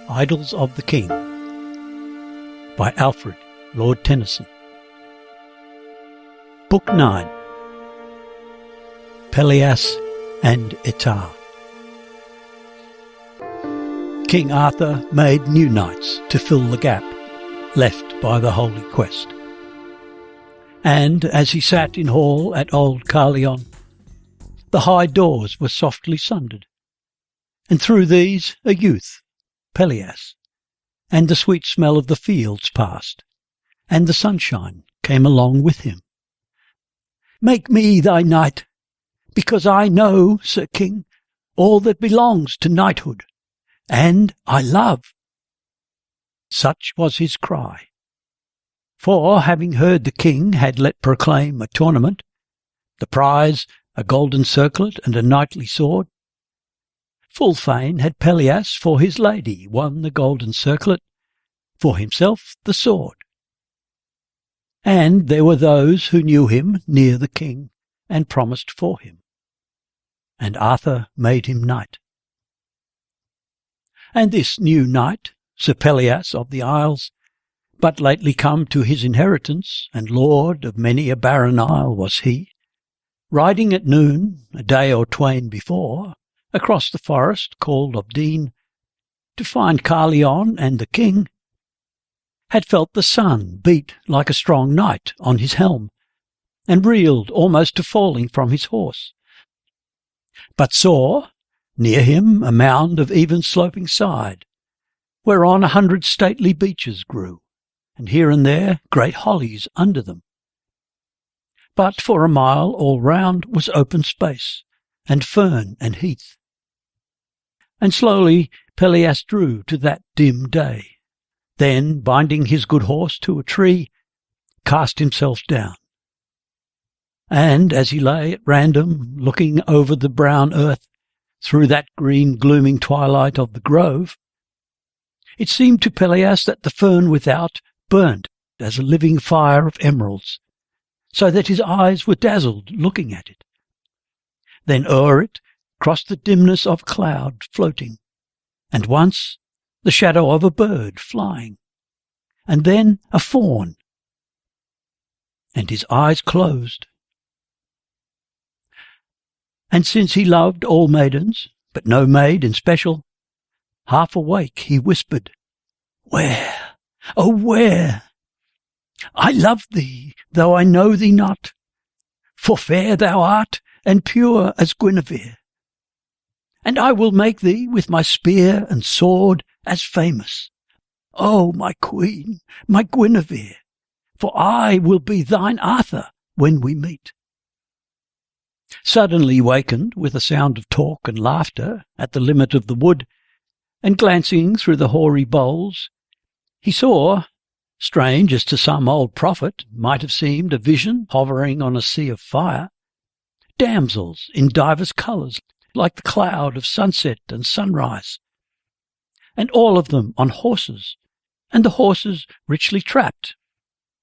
Idylls of the King by Alfred, Lord Tennyson. Book 9. Pelleas and Ettarre. King Arthur made new knights to fill the gap left by the holy quest. And as he sat in hall at old Carlion, the high doors were softly sundered, and through these a youth, Pelleas, and the sweet smell of the fields passed, and the sunshine came along with him. "Make me thy knight, because I know, Sir King, all that belongs to knighthood, and I love." Such was his cry. For, having heard the king had let proclaim a tournament, the prize a golden circlet and a knightly sword, full fain had Pelleas for his lady won the golden circlet, for himself the sword. And there were those who knew him near the king, and promised for him. And Arthur made him knight. And this new knight, Sir Pelleas of the Isles, but lately come to his inheritance, and lord of many a barren isle was he, riding at noon, a day or twain before, across the forest called of Dean, to find Carlion and the king, had felt the sun beat like a strong knight on his helm, and reeled almost to falling from his horse, but saw, near him, a mound of even sloping side, whereon 100 stately beeches grew, and here and there great hollies under them. But for a mile all round was open space, and fern and heath. And slowly Pelleas drew to that dim day, then, binding his good horse to a tree, cast himself down. And as he lay at random, looking over the brown earth, through that green glooming twilight of the grove, it seemed to Pelleas that the fern without burnt as a living fire of emeralds, so that his eyes were dazzled looking at it. Then o'er it crossed the dimness of cloud floating, and once the shadow of a bird flying, and then a fawn, and his eyes closed. And since he loved all maidens, but no maid in special, half awake he whispered, "Where, oh where? I love thee, though I know thee not, for fair thou art, and pure as Guinevere. And I will make thee with my spear and sword as famous, O my queen, my Guinevere, for I will be thine Arthur when we meet." Suddenly wakened with a sound of talk and laughter at the limit of the wood, and glancing through the hoary boles, he saw, strange as to some old prophet might have seemed a vision hovering on a sea of fire, damsels in divers colours like the cloud of sunset and sunrise, and all of them on horses, and the horses richly trapped,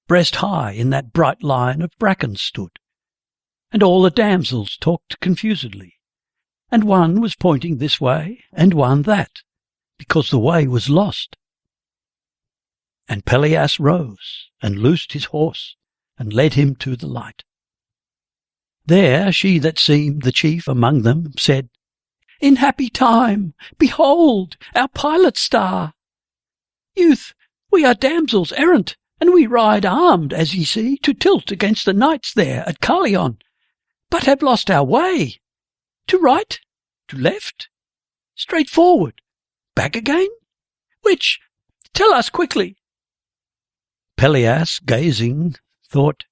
breast high in that bright line of bracken stood, and all the damsels talked confusedly, and one was pointing this way and one that, because the way was lost. And Pelleas rose, and loosed his horse, and led him to the light. There she that seemed the chief among them said, "In happy time, behold, our pilot star! Youth, we are damsels errant, and we ride armed, as ye see, to tilt against the knights there at Carlion, but have lost our way. To right? To left? Straight forward? Back again? Which? Tell us quickly." Pelleas, gazing, thought,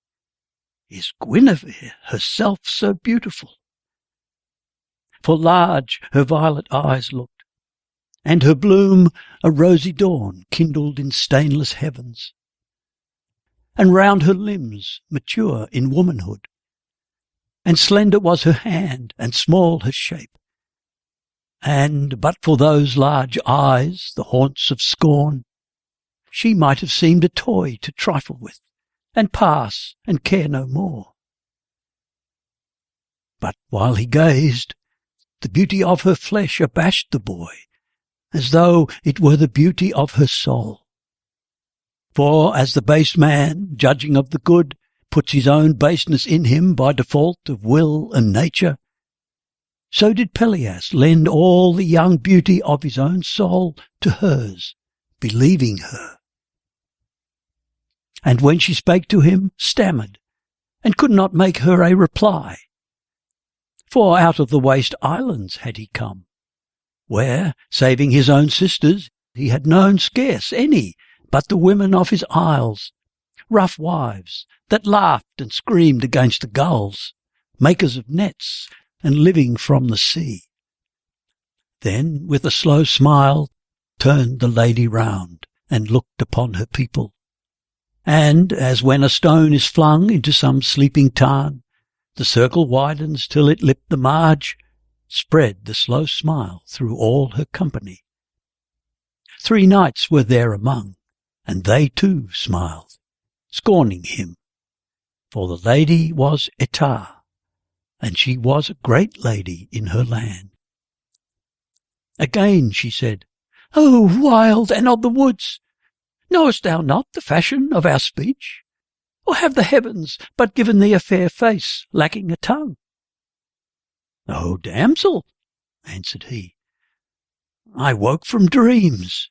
"Is Guinevere herself so beautiful?" For large her violet eyes looked, and her bloom a rosy dawn kindled in stainless heavens, and round her limbs mature in womanhood, and slender was her hand, and small her shape, and but for those large eyes, the haunts of scorn, she might have seemed a toy to trifle with, and pass, and care no more. But while he gazed, the beauty of her flesh abashed the boy, as though it were the beauty of her soul. For as the base man, judging of the good, puts his own baseness in him by default of will and nature, so did Pelleas lend all the young beauty of his own soul to hers, believing her. And when she spake to him, stammered, and could not make her a reply. For out of the waste islands had he come, where, saving his own sisters, he had known scarce any but the women of his isles, rough wives, that laughed and screamed against the gulls, makers of nets, and living from the sea. Then, with a slow smile, turned the lady round, and looked upon her people. And, as when a stone is flung into some sleeping tarn, the circle widens till it lip the marge, spread the slow smile through all her company. 3 knights were there among, and they too smiled, scorning him. For the lady was Ettarre, and she was a great lady in her land. Again she said, "O wild and of the woods, knowest thou not the fashion of our speech? Or have the heavens but given thee a fair face, lacking a tongue?" "O damsel," answered he, "I woke from dreams,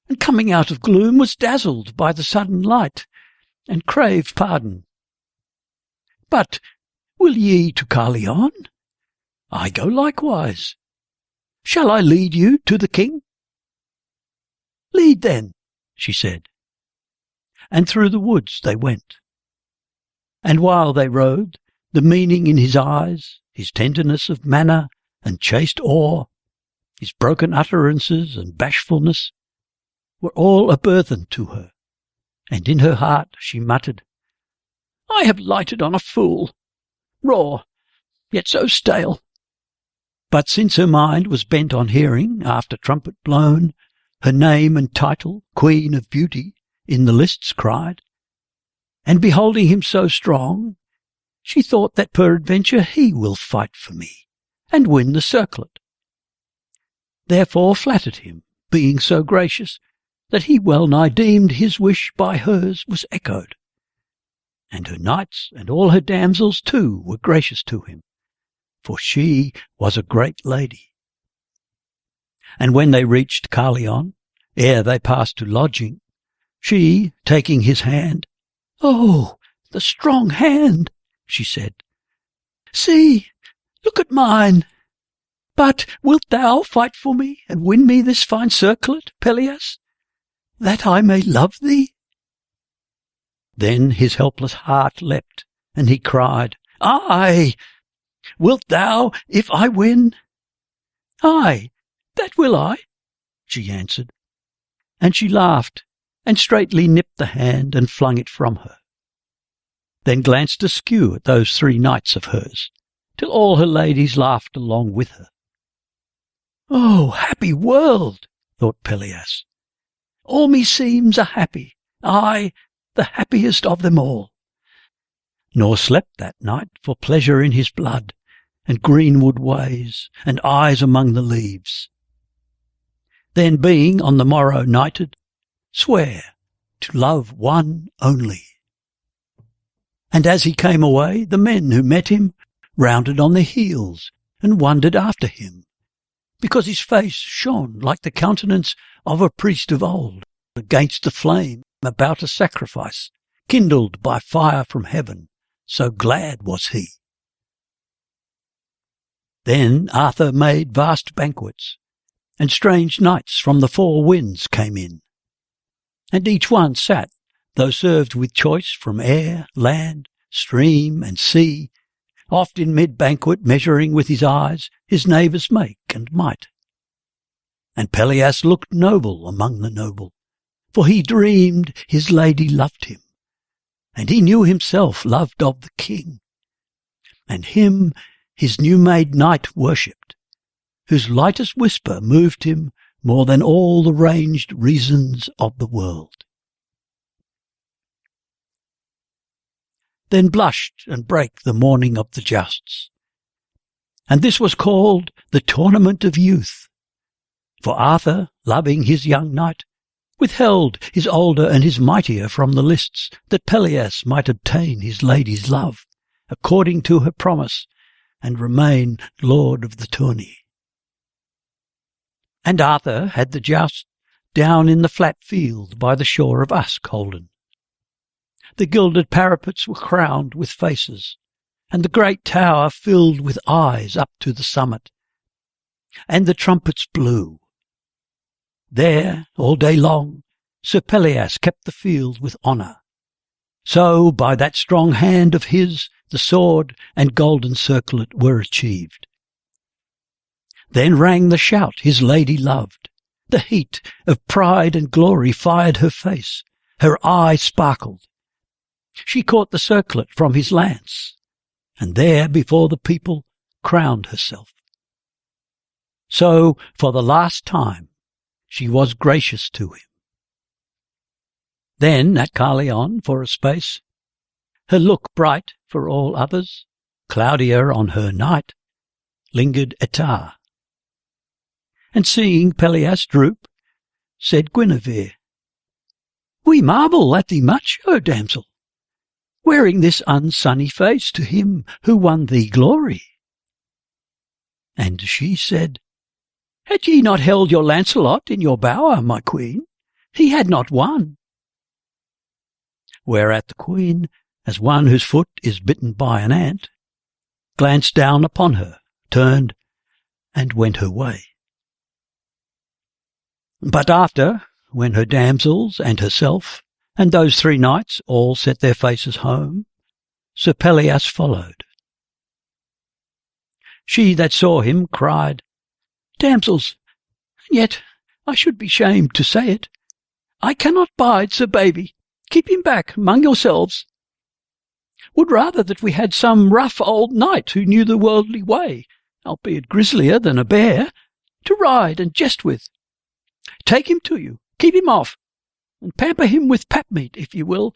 and coming out of gloom was dazzled by the sudden light, and crave pardon. But will ye to Carleon? I go likewise. Shall I lead you to the king?" "Lead then," she said. And through the woods they went. And while they rode, the meaning in his eyes, his tenderness of manner and chaste awe, his broken utterances and bashfulness, were all a burthen to her, and in her heart she muttered, "I have lighted on a fool, raw, yet so stale." But since her mind was bent on hearing, after trumpet blown, her name and title, Queen of Beauty, in the lists cried, and beholding him so strong, she thought that peradventure he will fight for me, and win the circlet. Therefore flattered him, being so gracious, that he well nigh deemed his wish by hers was echoed. And her knights and all her damsels too were gracious to him, for she was a great lady. And when they reached Carleon, ere they passed to lodging, she, taking his hand, "Oh, the strong hand," she said. "See, look at mine. But wilt thou fight for me, and win me this fine circlet, Pelleas, that I may love thee?" Then his helpless heart leapt, and he cried, "Aye! Wilt thou, if I win?" "Aye, that will I," she answered. And she laughed, and straightly nipped the hand and flung it from her. Then glanced askew at those 3 knights of hers, till all her ladies laughed along with her. "Oh, happy world!" thought Pelleas. "All meseems are happy, aye, the happiest of them all." Nor slept that night for pleasure in his blood, and greenwood ways, and eyes among the leaves. Then being on the morrow knighted, swear to love one only. And as he came away, the men who met him rounded on their heels, and wondered after him, because his face shone like the countenance of a priest of old, against the flame about a sacrifice, kindled by fire from heaven, so glad was he. Then Arthur made vast banquets, and strange knights from the 4 winds came in. And each one sat, though served with choice from air, land, stream, and sea, oft in mid-banquet measuring with his eyes his neighbour's make and might. And Pelleas looked noble among the noble, for he dreamed his lady loved him, and he knew himself loved of the king, and him his new-made knight worshipped, whose lightest whisper moved him more than all the ranged reasons of the world. Then blushed and brake the morning of the jousts, and this was called the tournament of youth, For Arthur, loving his young knight, withheld his older and his mightier from the lists, that Pelleas might obtain his lady's love, according to her promise, and remain lord of the tourney. And Arthur had the joust down in the flat field by the shore of Usk holden. The gilded parapets were crowned with faces, and the great tower filled with eyes up to the summit, and the trumpets blew. There, all day long, Sir Pelleas kept the field with honour. So by that strong hand of his the sword and golden circlet were achieved. Then rang the shout his lady loved. The heat of pride and glory fired her face. Her eye sparkled. She caught the circlet from his lance, and there before the people crowned herself. So, for the last time, she was gracious to him. Then at Carleon, for a space, her look bright for all others, cloudier on her knight, lingered Ettarre. And seeing Pelleas droop, said Guinevere, "We marvel at thee much, O damsel, wearing this unsunny face to him who won thee glory." And she said, "Had ye not held your Lancelot in your bower, my queen, he had not won." Whereat the queen, as one whose foot is bitten by an ant, glanced down upon her, turned, and went her way. But after, when her damsels and herself and those 3 knights all set their faces home, Sir Pelleas followed. She that saw him cried, "Damsels, yet I should be shamed to say it, I cannot bide Sir Baby. Keep him back among yourselves. Would rather that we had some rough old knight who knew the worldly way, albeit grislier than a bear, to ride and jest with. Take him to you, keep him off, and pamper him with pap meat, if you will,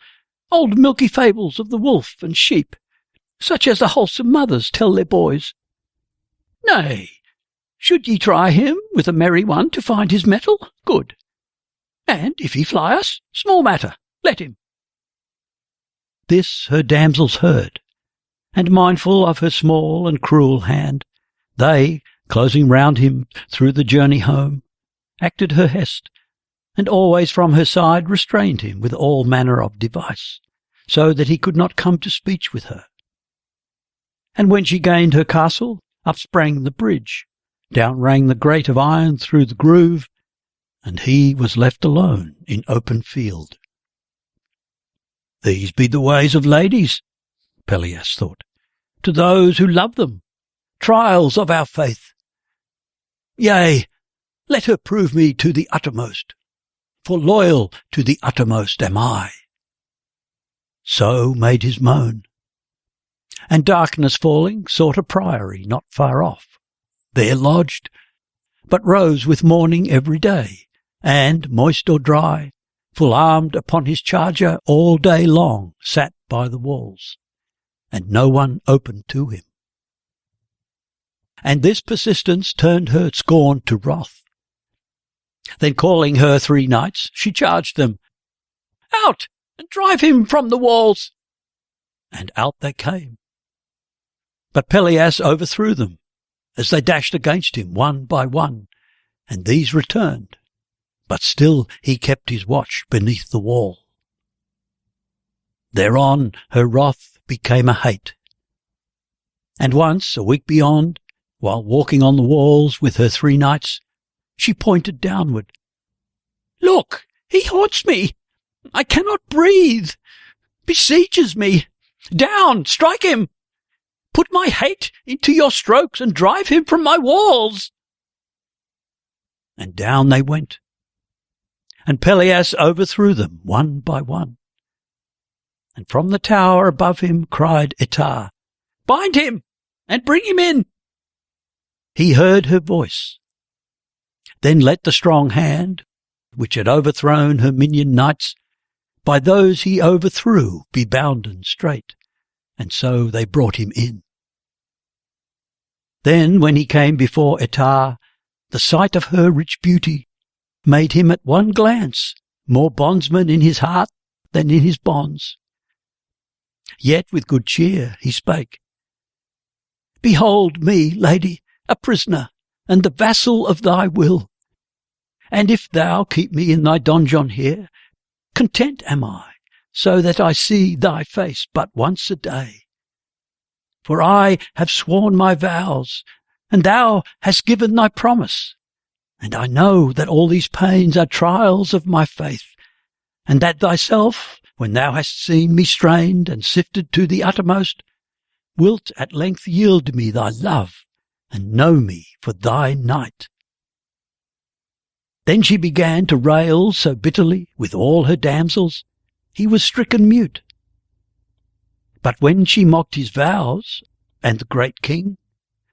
old milky fables of the wolf and sheep, such as the wholesome mothers tell their boys. Nay, should ye try him with a merry one to find his mettle, good. And if he fly us, small matter, let him." This her damsels heard, and mindful of her small and cruel hand, they, closing round him through the journey home, acted her hest, and always from her side restrained him with all manner of device, so that he could not come to speech with her. And when she gained her castle, up sprang the bridge, down rang the grate of iron through the groove, and he was left alone in open field. "These be the ways of ladies," Pelleas thought, "to those who love them, trials of our faith. Yea, let her prove me to the uttermost, for loyal to the uttermost am I." So made his moan, and darkness falling sought a priory not far off, there lodged, but rose with morning every day, and, moist or dry, full armed upon his charger all day long sat by the walls, and no one opened to him. And this persistence turned her scorn to wrath. Then calling her 3 knights, she charged them, "Out, and drive him from the walls!" And out they came. But Pelleas overthrew them, as they dashed against him one by one, and these returned, but still he kept his watch beneath the wall. Thereon her wrath became a hate. And once, a week beyond, while walking on the walls with her 3 knights, she pointed downward. "Look, he haunts me! I cannot breathe! Besieges me! Down, strike him! Put my hate into your strokes and drive him from my walls!" And down they went, and Pelleas overthrew them one by one. And from the tower above him cried Ettarre, "Bind him, and bring him in!" He heard her voice. Then let the strong hand, which had overthrown her minion knights, by those he overthrew be bounden straight, and so they brought him in. Then when he came before Ettarre, the sight of her rich beauty made him at one glance more bondsman in his heart than in his bonds. Yet with good cheer he spake, "Behold me, lady, a prisoner, and the vassal of thy will. And if thou keep me in thy donjon here, content am I, so that I see thy face but once a day. For I have sworn my vows, and thou hast given thy promise. And I know that all these pains are trials of my faith, and that thyself, when thou hast seen me strained and sifted to the uttermost, wilt at length yield me thy love, and know me for thy knight." Then she began to rail so bitterly with all her damsels, he was stricken mute. But when she mocked his vows, and the great king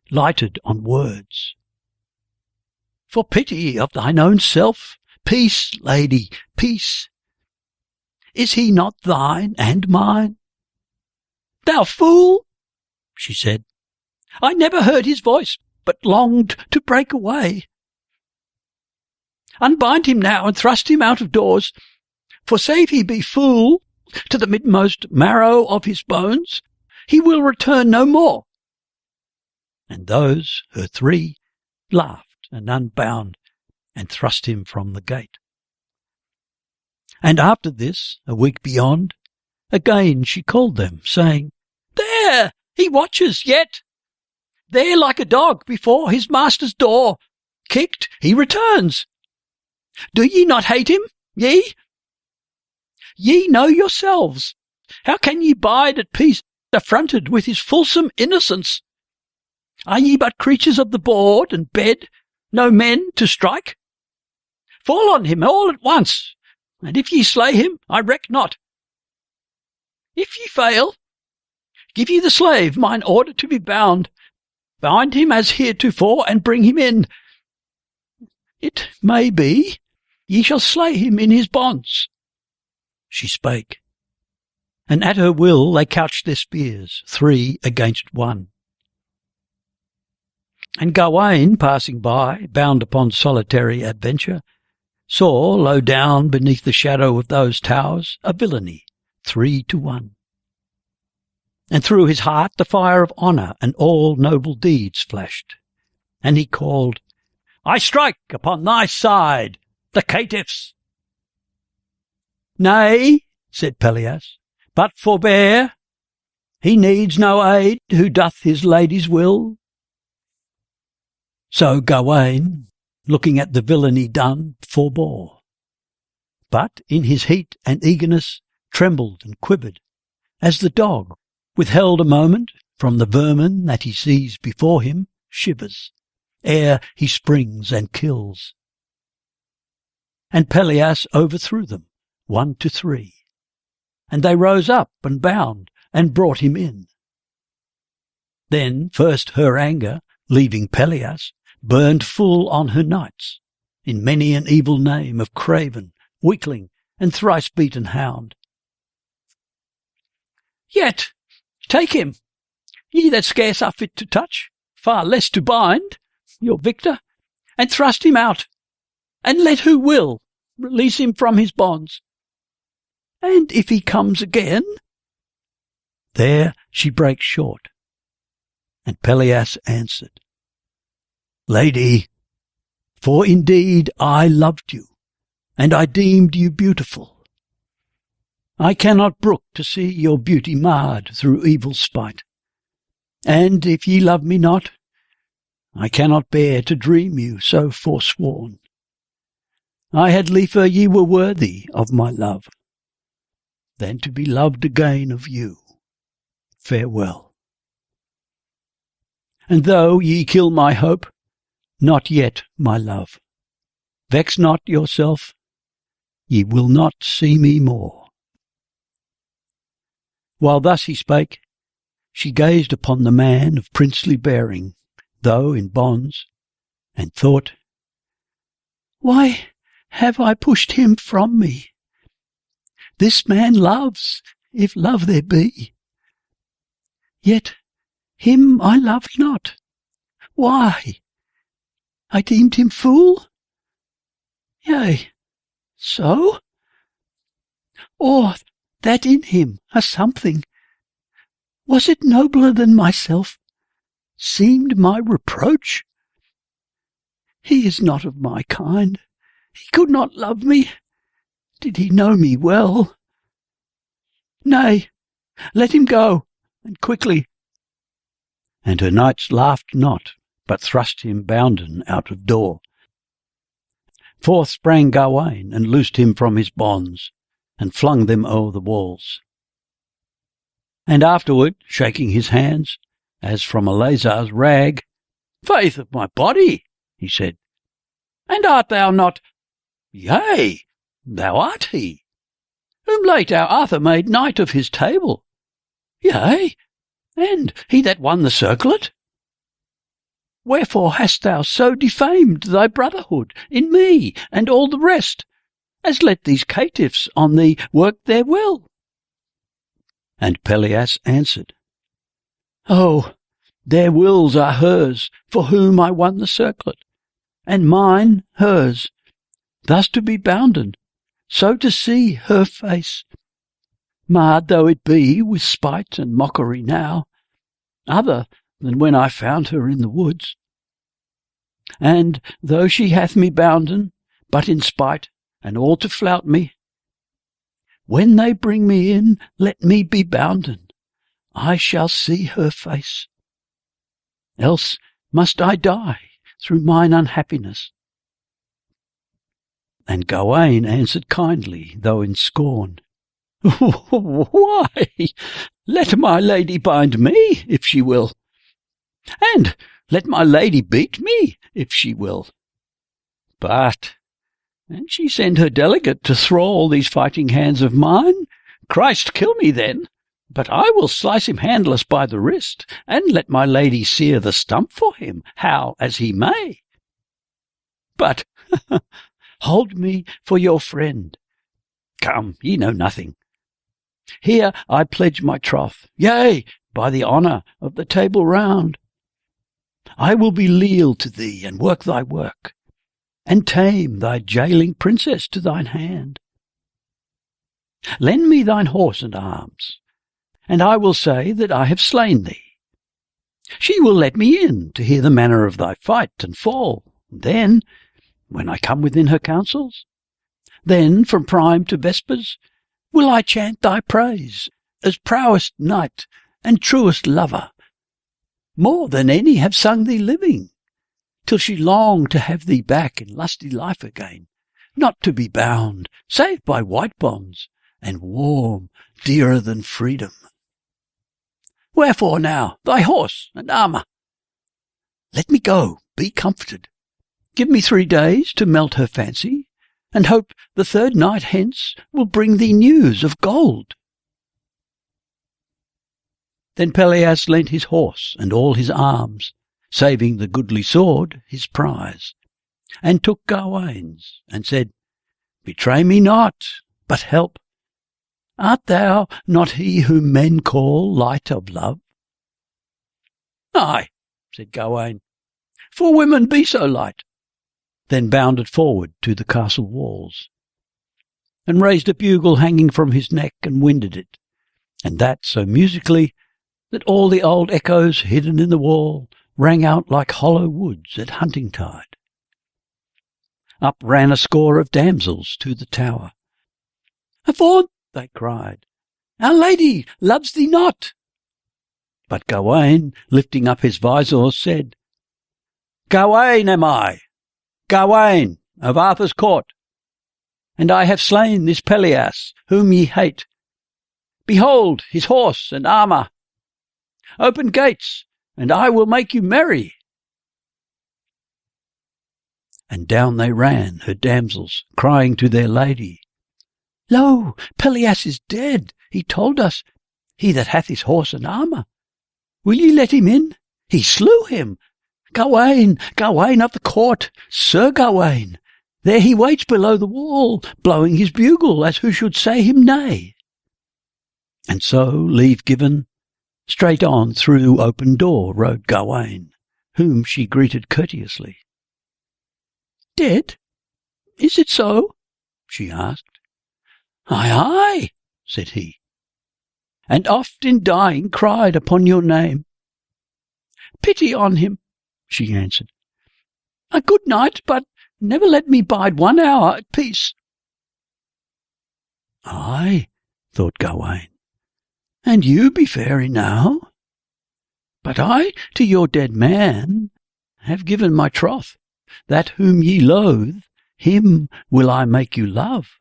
lighted on words, "For pity of thine own self, peace, lady, peace. Is he not thine and mine?" "Thou fool," she said, "I never heard his voice, but longed to break away. Unbind him now and thrust him out of doors, for save he be fool to the midmost marrow of his bones, he will return no more." And those, her three, laughed and unbound and thrust him from the gate. And after this, a week beyond, again she called them, saying, "There, he watches yet. There like a dog before his master's door. Kicked, he returns. Do ye not hate him, ye? Ye know yourselves. How can ye bide at peace, affronted with his fulsome innocence? Are ye but creatures of the board and bed, no men to strike? Fall on him all at once, and if ye slay him, I reck not. If ye fail, give ye the slave mine order to be bound. Bind him as heretofore, and bring him in. It may be ye shall slay him in his bonds." She spake, and at her will they couched their spears, 3 against 1. And Gawain, passing by, bound upon solitary adventure, saw, low down beneath the shadow of those towers, a villainy, 3-1. And through his heart the fire of honour and all noble deeds flashed. And he called, "I strike upon thy side, the caitiffs." "Nay," said Pelleas, "but forbear. He needs no aid who doth his lady's will." So Gawain, looking at the villainy done, forbore, but in his heat and eagerness trembled and quivered, as the dog, withheld a moment from the vermin that he sees before him, shivers, ere he springs and kills. And Pelleas overthrew them, 1-3, and they rose up and bound and brought him in. Then first her anger, leaving Pelleas, burned full on her knights, in many an evil name of craven, weakling, and thrice-beaten hound. "Yet take him, ye that scarce are fit to touch, far less to bind, your victor, and thrust him out, and let who will release him from his bonds. And if he comes again—" There she breaks short, and Pelleas answered, "Lady, for indeed I loved you, and I deemed you beautiful. I cannot brook to see your beauty marred through evil spite. And if ye love me not, I cannot bear to dream you so forsworn. I had liefer ye were worthy of my love, than to be loved again of you. Farewell. And though ye kill my hope, not yet my love. Vex not yourself, ye will not see me more." While thus he spake, she gazed upon the man of princely bearing, though in bonds, and thought, "Why have I pushed him from me? This man loves, if love there be. Yet him I loved not. Why? I deemed him fool? Yea, so? Or that in him a something, was it nobler than myself, seemed my reproach? He is not of my kind. He could not love me, did he know me well. Nay, let him go, and quickly. And her knights laughed not, but thrust him bounden out of door. Forth sprang Gawain, and loosed him from his bonds, and flung them o'er the walls. And afterward, shaking his hands, as from Eleazar's rag, "Faith of my body," he said, "and art thou not—" "Yea, thou art he, whom late our Arthur made knight of his table. Yea, and he that won the circlet. Wherefore hast thou so defamed thy brotherhood in me and all the rest, as let these caitiffs on thee work their will?" And Pelleas answered, "Oh, their wills are hers, for whom I won the circlet, and mine hers, thus to be bounden, so to see her face, marred though it be with spite and mockery now, other than when I found her in the woods. And though she hath me bounden, but in spite, and all to flout me, when they bring me in, let me be bounden, I shall see her face. Else must I die through mine unhappiness." And Gawain answered kindly, though in scorn, "Why, let my lady bind me, if she will, and let my lady beat me, if she will. But, and she send her delegate to thrall these fighting hands of mine, Christ kill me then, but I will slice him handless by the wrist, and let my lady sear the stump for him, how as he may. But hold me for your friend. Come, ye know nothing. Here I pledge my troth, yea, by the honour of the Table Round. I will be leal to thee, and work thy work, and tame thy jailing princess to thine hand. Lend me thine horse and arms, and I will say that I have slain thee. She will let me in to hear the manner of thy fight and fall. Then, when I come within her counsels, then from prime to vespers will I chant thy praise as prowest knight and truest lover, more than any have sung thee living, till she long to have thee back in lusty life again, not to be bound, save by white bonds, and warm, dearer than freedom. Wherefore now, thy horse and armour. Let me go, be comforted. Give me 3 days to melt her fancy, and hope the 3rd night hence will bring thee news of gold." Then Pelleas lent his horse and all his arms, saving the goodly sword, his prize, and took Gawain's, and said, "Betray me not, but help. Art thou not he whom men call light of love?" "Aye," said Gawain, "for women be so light," then bounded forward to the castle walls, and raised a bugle hanging from his neck, and winded it, and that so musically that all the old echoes hidden in the wall rang out like hollow woods at hunting-tide. Up ran a score of damsels to the tower. "Avaunt!" they cried, "our lady loves thee not." But Gawain, lifting up his visor, said, "Gawain am I, Gawain of Arthur's court, and I have slain this Pelleas, whom ye hate. Behold his horse and armour. Open gates, and I will make you merry." And down they ran, her damsels, crying to their lady, "Lo, Pelleas is dead, he told us, he that hath his horse and armour. Will ye let him in? He slew him. Gawain, Gawain of the court, Sir Gawain, there he waits below the wall, blowing his bugle, as who should say him nay." And so, leave given, straight on through open door rode Gawain, whom she greeted courteously. dead? Is it so?" she asked. "Aye, aye," said he, "and oft in dying cried upon your name." "Pity on him," she answered. "A good night, but never let me bide 1 hour at peace." "Aye," thought Gawain, "and you be fairy now. But I to your dead man have given my troth, that whom ye loathe, him will I make you love."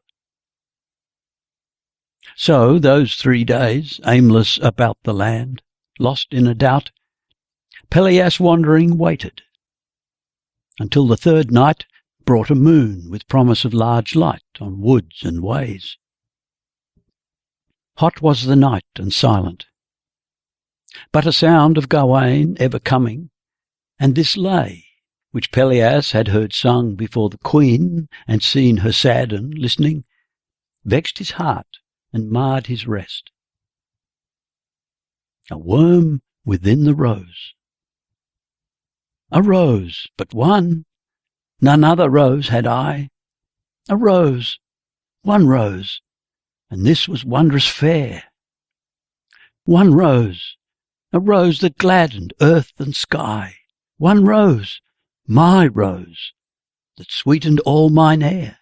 So those 3 days, aimless about the land, lost in a doubt, Pelleas wandering waited, until the 3rd night brought a moon with promise of large light on woods and ways. Hot was the night and silent, but a sound of Gawain ever coming, and this lay, which Pelleas had heard sung before the Queen and seen her sadden listening, vexed his heart and marred his rest. A worm within the rose. A rose, but one, none other rose had I. A rose, one rose, and this was wondrous fair. One rose, a rose that gladdened earth and sky. One rose, my rose, that sweetened all mine air.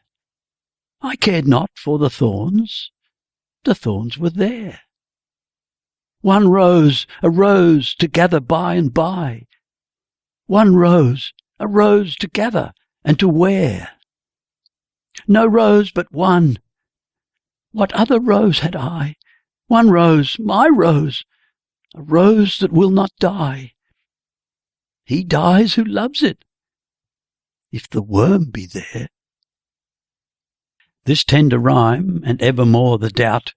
I cared not for the thorns were there. One rose, a rose to gather by and by. One rose, a rose to gather and to wear. No rose but one. What other rose had I? One rose, my rose, a rose that will not die. He dies who loves it, if the worm be there. This tender rhyme, and evermore the doubt,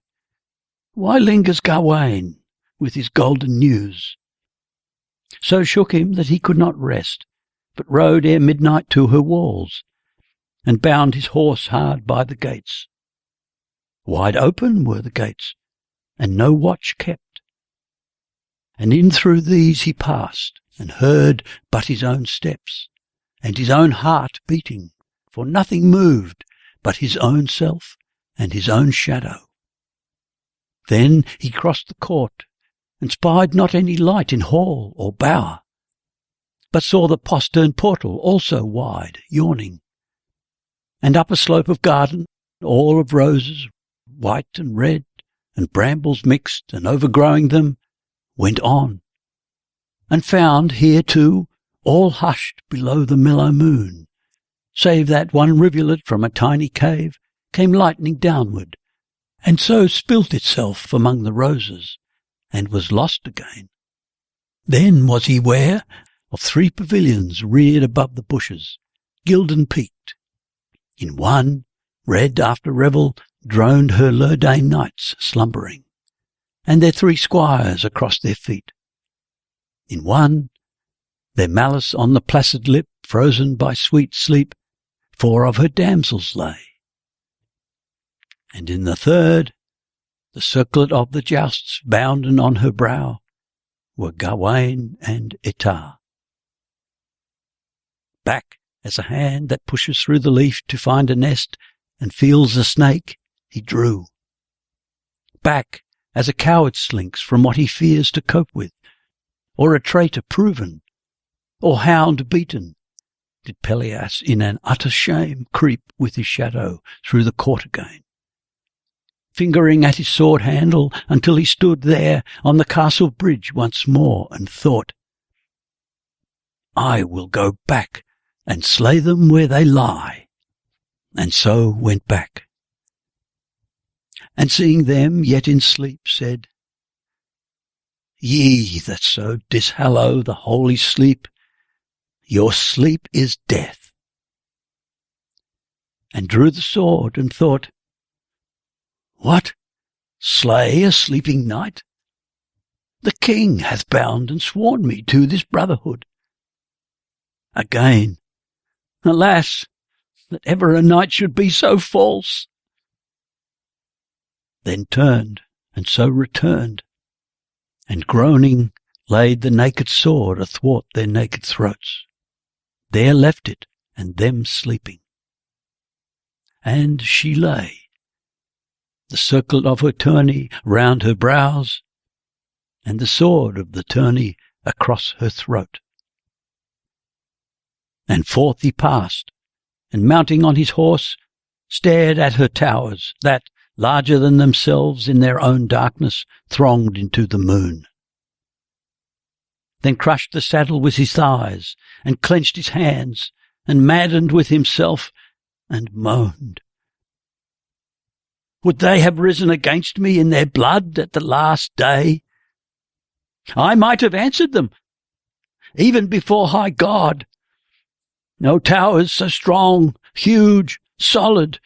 why lingers Gawain with his golden news? So shook him that he could not rest, but rode ere midnight to her walls, and bound his horse hard by the gates. Wide open were the gates, and no watch kept. And in through these he passed, and heard but his own steps, and his own heart beating, for nothing moved but his own self and his own shadow. Then he crossed the court, and spied not any light in hall or bower, but saw the postern portal also wide, yawning, and up a slope of garden, all of roses, white and red, and brambles mixed and overgrowing them, went on, and found here too all hushed below the mellow moon, save that one rivulet from a tiny cave came lightning downward, and so spilt itself among the roses, and was lost again. Then was he ware of 3 pavilions reared above the bushes, gilden peaked. In one, red after revel, droned her Lurdain knights slumbering, and their 3 squires across their feet. In one, their malice on the placid lip, frozen by sweet sleep, 4 of her damsels lay. And in the 3rd, the circlet of the jousts bounden on her brow, were Gawain and Ettarre. Back as a hand that pushes through the leaf to find a nest and feels a snake, he drew. Back as a coward slinks from what he fears to cope with, or a traitor proven, or hound beaten, did Pelleas in an utter shame creep with his shadow through the court again, fingering at his sword handle until he stood there on the castle bridge once more and thought, I will go back and slay them where they lie, and so went back. And seeing them yet in sleep, said, Ye that so dishallow the holy sleep, your sleep is death. And drew the sword and thought, What? Slay a sleeping knight? The king hath bound and sworn me to this brotherhood. Again, alas, that ever a knight should be so false. Then turned, and so returned, and groaning laid the naked sword athwart their naked throats. There left it, and them sleeping. And she lay, the circlet of her tourney round her brows, and the sword of the tourney across her throat. And forth he passed, and mounting on his horse, stared at her towers, that, larger than themselves in their own darkness, thronged into the moon. Then crushed the saddle with his thighs, and clenched his hands, and maddened with himself, and moaned. Would they have risen against me in their blood at the last day? I might have answered them, even before high God. No towers so strong, huge, solid,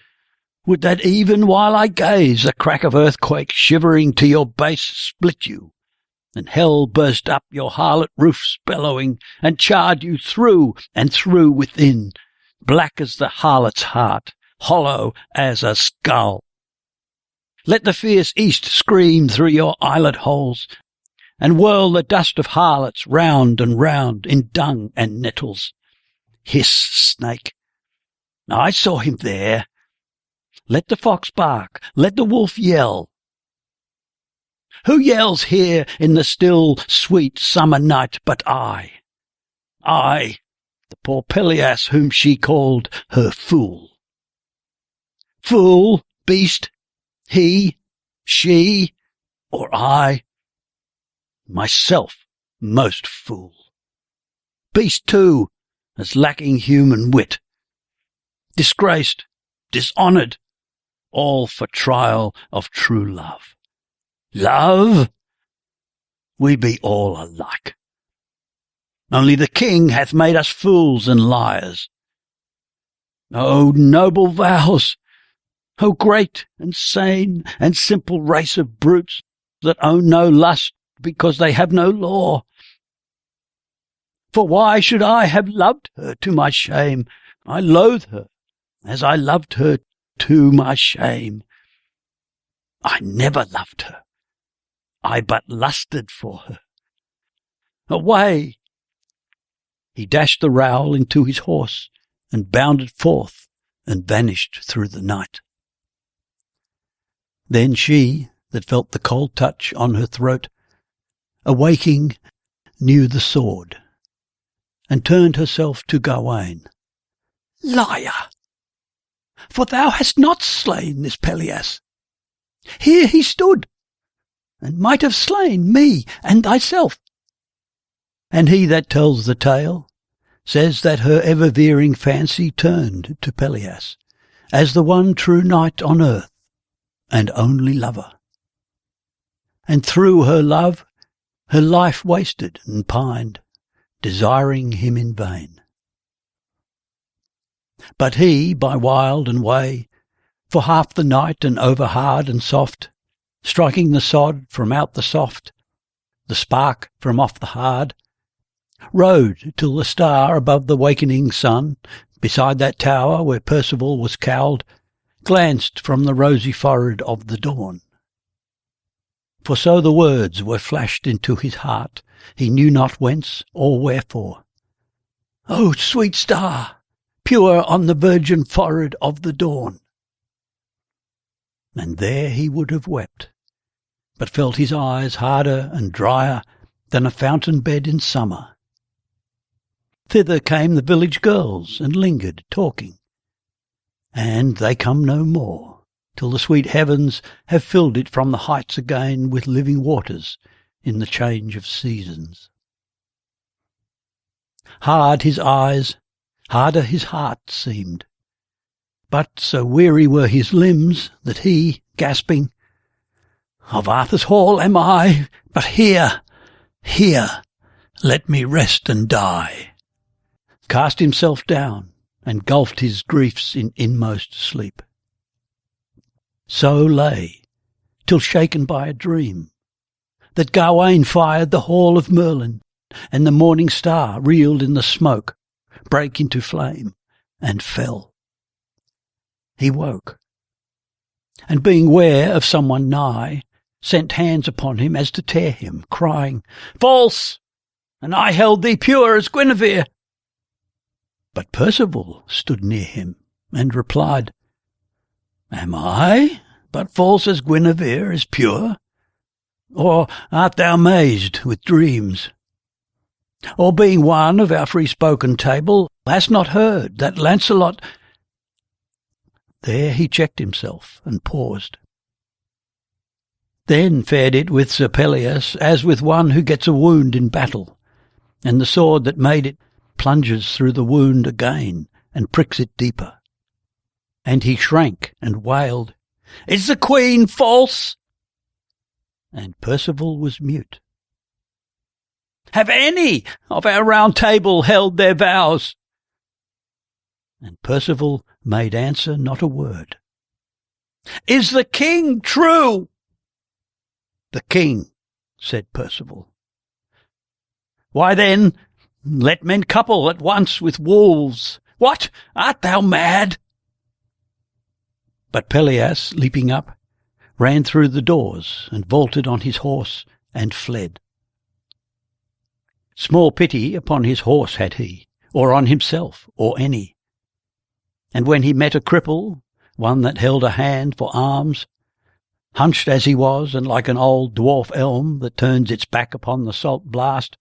would that even while I gaze a crack of earthquake shivering to your base split you, and hell burst up your harlot roofs bellowing, and charred you through and through within, black as the harlot's heart, hollow as a skull. Let the fierce east scream through your eyelet holes, and whirl the dust of harlots round and round in dung and nettles. Hiss, snake! I saw him there. Let the fox bark, let the wolf yell. Who yells here in the still, sweet summer night but I? I, the poor Pelleas whom she called her fool. Fool, beast, he, she, or I? Myself most fool. Beast too, as lacking human wit. Disgraced, dishonoured, all for trial of true love. Love? We be all alike. Only the king hath made us fools and liars. O noble vows! O great and sane and simple race of brutes that own no lust because they have no law! For why should I have loved her to my shame? I loathe her as I loved her to my shame. I never loved her. I but lusted for her. Away! He dashed the rowel into his horse, and bounded forth, and vanished through the night. Then she, that felt the cold touch on her throat, awaking, knew the sword, and turned herself to Gawain. Liar! For thou hast not slain this Pelleas. Here he stood, and might have slain me and thyself. And he that tells the tale says that her ever-veering fancy turned to Pelleas as the one true knight on earth and only lover. And through her love her life wasted and pined, desiring him in vain. But he, by wild and way, for half the night and over hard and soft, striking the sod from out the soft, the spark from off the hard, rode till the star above the wakening sun, beside that tower where Percival was cowled, glanced from the rosy forehead of the dawn. For so the words were flashed into his heart, he knew not whence or wherefore. O sweet star, pure on the virgin forehead of the dawn! And there he would have wept, but felt his eyes harder and drier than a fountain bed in summer. Thither came the village girls, and lingered, talking. And they come no more, till the sweet heavens have filled it from the heights again with living waters in the change of seasons. Hard his eyes, harder his heart seemed, but so weary were his limbs that he, gasping, "Of Arthur's hall am I, but here, let me rest and die," cast himself down, and gulfed his griefs in inmost sleep. So lay, till shaken by a dream, that Gawain fired the hall of Merlin, and the morning star reeled in the smoke, brake into flame, and fell. He woke, and being ware of someone nigh, sent hands upon him as to tear him, crying, "False! And I held thee pure as Guinevere!" But Percival stood near him, and replied, Am I but false as Guinevere is pure? Or art thou mazed with dreams? Or being one of our free-spoken table, hast not heard that Lancelot— There he checked himself and paused. Then fared it with Sir Pelleas as with one who gets a wound in battle, and the sword that made it plunges through the wound again and pricks it deeper. And he shrank and wailed, Is the queen false? And Percival was mute. Have any of our round table held their vows? And Percival made answer not a word. Is the king true? The king, said Percival. Why then, let men couple at once with wolves. What? Art thou mad? But Pelleas, leaping up, ran through the doors and vaulted on his horse and fled. Small pity upon his horse had he, or on himself, or any. And when he met a cripple, one that held a hand for arms, hunched as he was, and like an old dwarf elm that turns its back upon the salt blast,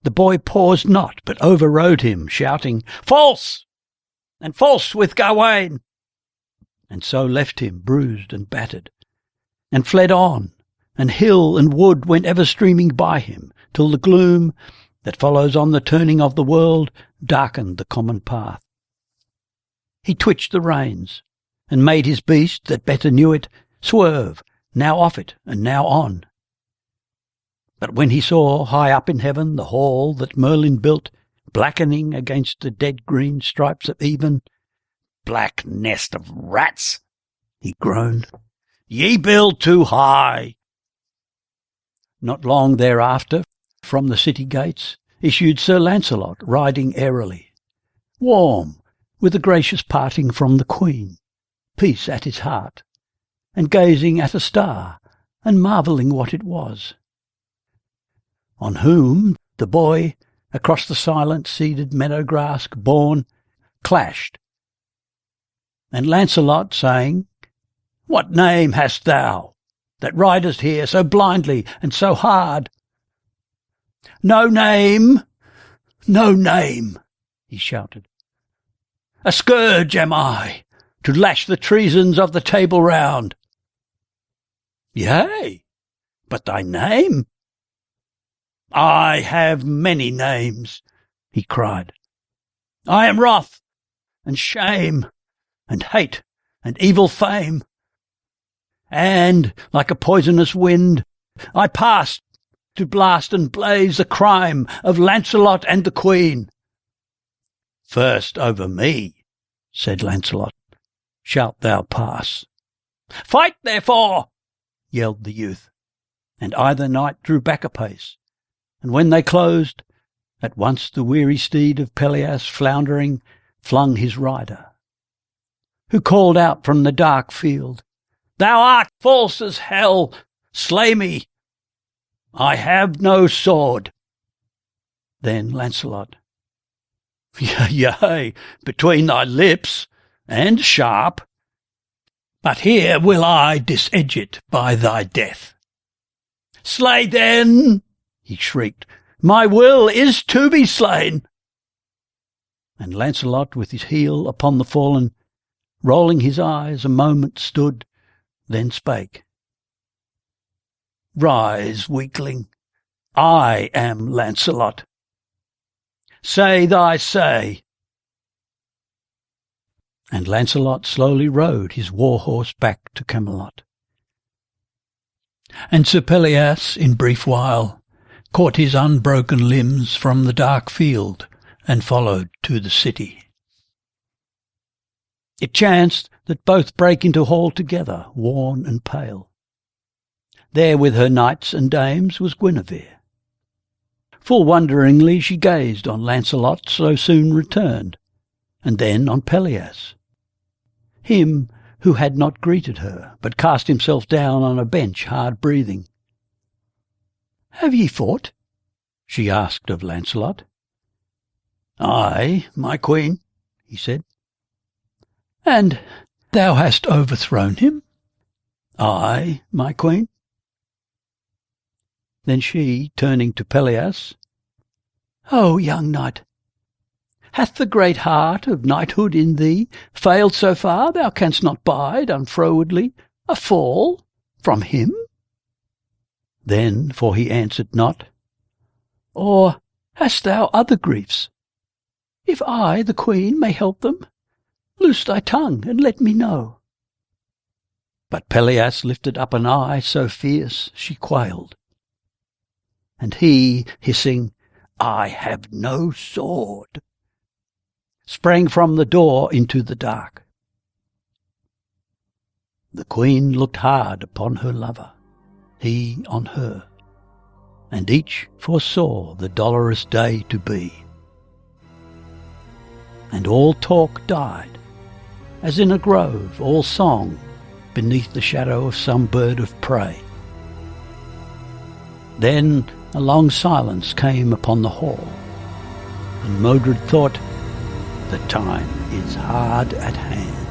the boy paused not, but overrode him, shouting, False! And false with Gawain! And so left him bruised and battered, and fled on, and hill and wood went ever streaming by him, till the gloom that follows on the turning of the world darkened the common path. He twitched the reins, and made his beast, that better knew it, swerve, now off it, and now on. But when he saw high up in heaven the hall that Merlin built, blackening against the dead green stripes of even, Black nest of rats, he groaned, Ye build too high. Not long thereafter, from the city gates, issued Sir Lancelot, riding airily, warm, with a gracious parting from the Queen, peace at his heart, and gazing at a star, and marvelling what it was. On whom the boy, across the silent seeded meadow grass borne, clashed. And Lancelot, saying, What name hast thou, that ridest here so blindly and so hard? No name, no name, he shouted. A scourge am I, to lash the treasons of the Table Round. Yea, but thy name? I have many names, he cried. I am wrath, and shame, and hate, and evil fame. And, like a poisonous wind, I passed to blast and blaze the crime of Lancelot and the Queen. First over me, said Lancelot, shalt thou pass. Fight, therefore, yelled the youth, and either knight drew back a pace, and when they closed, at once the weary steed of Pelleas, floundering, flung his rider, who called out from the dark field, Thou art false as hell, slay me, I have no sword. Then Lancelot, Yea, between thy lips, and sharp, but here will I disedge it by thy death. Slay then, he shrieked, my will is to be slain. And Lancelot, with his heel upon the fallen, rolling his eyes, a moment stood, then spake. Rise, weakling, I am Lancelot. Say thy say. And Lancelot slowly rode his war-horse back to Camelot. And Sir Pelleas, in brief while, caught his unbroken limbs from the dark field, and followed to the city. It chanced that both brake into hall together, worn and pale. There with her knights and dames was Guinevere. Full wonderingly she gazed on Lancelot so soon returned, and then on Pelleas, him who had not greeted her, but cast himself down on a bench, hard breathing. Have ye fought? She asked of Lancelot. Ay, my queen, he said. "And thou hast overthrown him?" "Ay, my queen." Then she, turning to Pelleas, "O young knight, hath the great heart of knighthood in thee failed so far thou canst not bide unfrowardly a fall from him?" Then, for he answered not, "Or hast thou other griefs? If I, the queen, may help them, loose thy tongue and let me know." But Pelleas lifted up an eye so fierce she quailed. And he, hissing, "I have no sword," sprang from the door into the dark. The queen looked hard upon her lover, he on her, and each foresaw the dolorous day to be. And all talk died, as in a grove, all song, beneath the shadow of some bird of prey. Then a long silence came upon the hall, and Modred thought, the time is hard at hand.